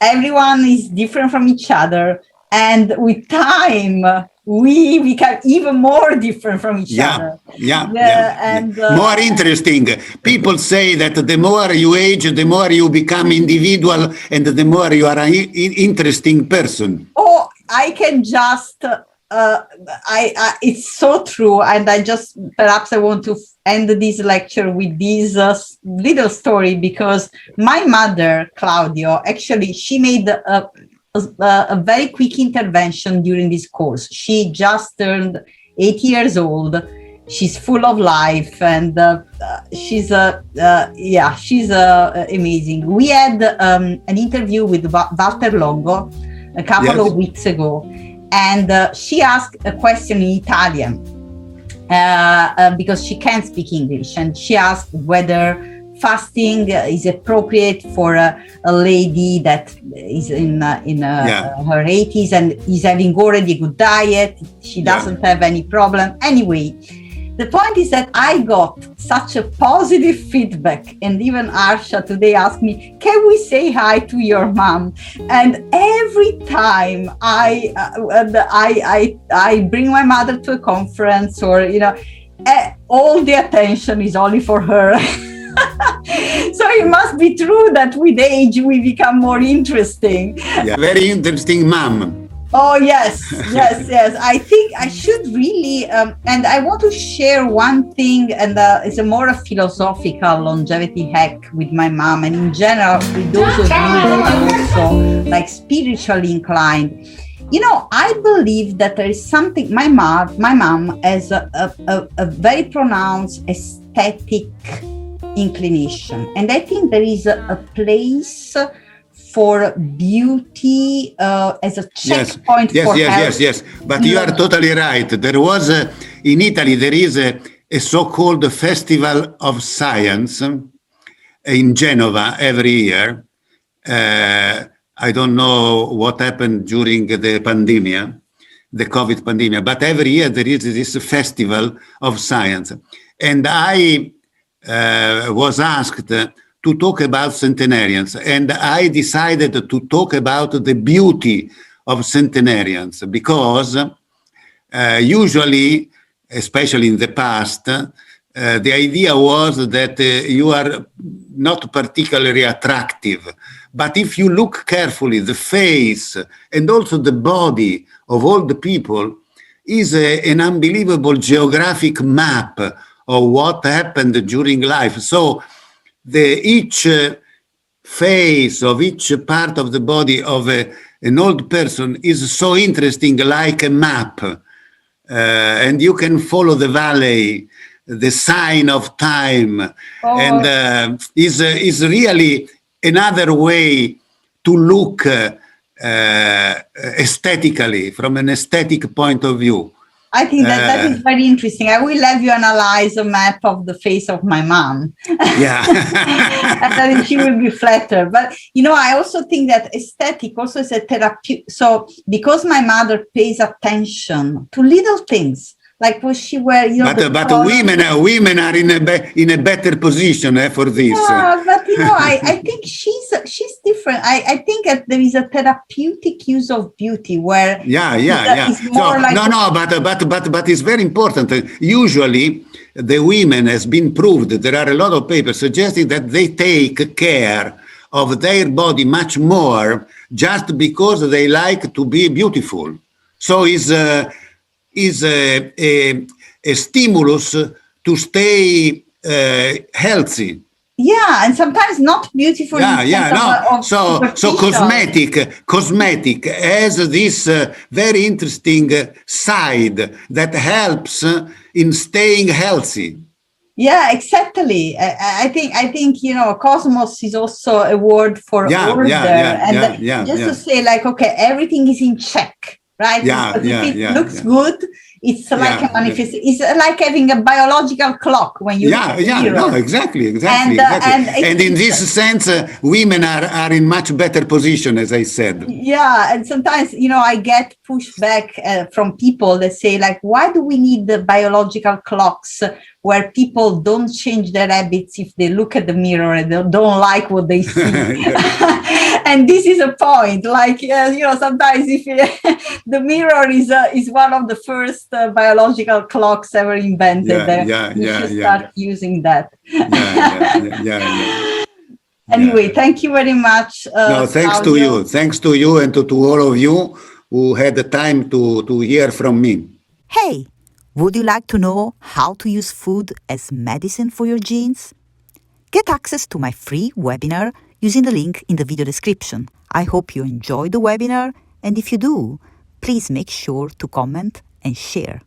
everyone is different from each other. And with time, we become even more different from each other. And more interesting. People say that the more you age, the more you become individual, and the more you are an interesting person. Oh, I can just, it's so true. And perhaps I want to end this lecture with this little story, because my mother, Claudio, actually, she made a very quick intervention during this course. She just turned 80 years old. She's full of life, and she's amazing. We had an interview with Walter Longo a couple of weeks ago, and she asked a question in Italian because she can't speak English, and she asked whether fasting is appropriate for a lady that is in her 80s and is having already a good diet. She doesn't have any problem. Anyway, the point is that I got such a positive feedback, and even Arsha today asked me, can we say hi to your mom? And every time I bring my mother to a conference, or, all the attention is only for her. So it must be true that with age we become more interesting. Yeah, very interesting mom. Oh, yes. I think I should really, and I want to share one thing, and it's a more philosophical longevity hack with my mom, and in general with those of you that are also like spiritually inclined. I believe that there is something, my mom has a very pronounced aesthetic inclination, and I think there is a place for beauty as a checkpoint for health. Yes. But you are totally right. There was in Italy, there is a so-called Festival of Science in Genova every year. I don't know what happened during the pandemic, the COVID pandemic, but every year there is this Festival of Science. And I was asked to talk about centenarians, and I decided to talk about the beauty of centenarians, because usually, especially in the past, the idea was that you are not particularly attractive. But if you look carefully, the face and also the body of all the people is an unbelievable geographic map of what happened during life. So each face of each part of the body of an old person is so interesting, like a map. And you can follow the valley, the sign of time, and is really another way to look aesthetically, from an aesthetic point of view. I think that is very interesting. I will have you analyze a map of the face of my mom. Yeah. And then she will be flattered. But, I also think that aesthetic also is a therapy. So because my mother pays attention to little things, like what she wear, but women are in a better position for this. Yeah, but I think she's different. I think that there is a therapeutic use of beauty where but it's very important. Usually the women has been proved, there are a lot of papers suggesting that they take care of their body much more just because they like to be beautiful. So is a stimulus to stay healthy. Yeah, and sometimes not beautiful. So cosmetic has this very interesting side that helps in staying healthy. Yeah, exactly. I think cosmos is also a word for order. Just to say, like, okay, everything is in check. Right? If it looks good, it's like a manifestation. It's like having a biological clock when you exactly. And in this sense, women are in much better position, as I said. Yeah, and sometimes, I get pushback from people that say, like, why do we need the biological clocks where people don't change their habits if they look at the mirror and they don't like what they see? And this is a point, like, sometimes if the mirror is one of the first biological clocks ever invented, you should start using that. Anyway, thank you very much. No, thanks Claudio. to you. Thanks to you and to all of you who had the time to hear from me. Hey, would you like to know how to use food as medicine for your genes? Get access to my free webinar using the link in the video description. I hope you enjoyed the webinar, and if you do, please make sure to comment and share.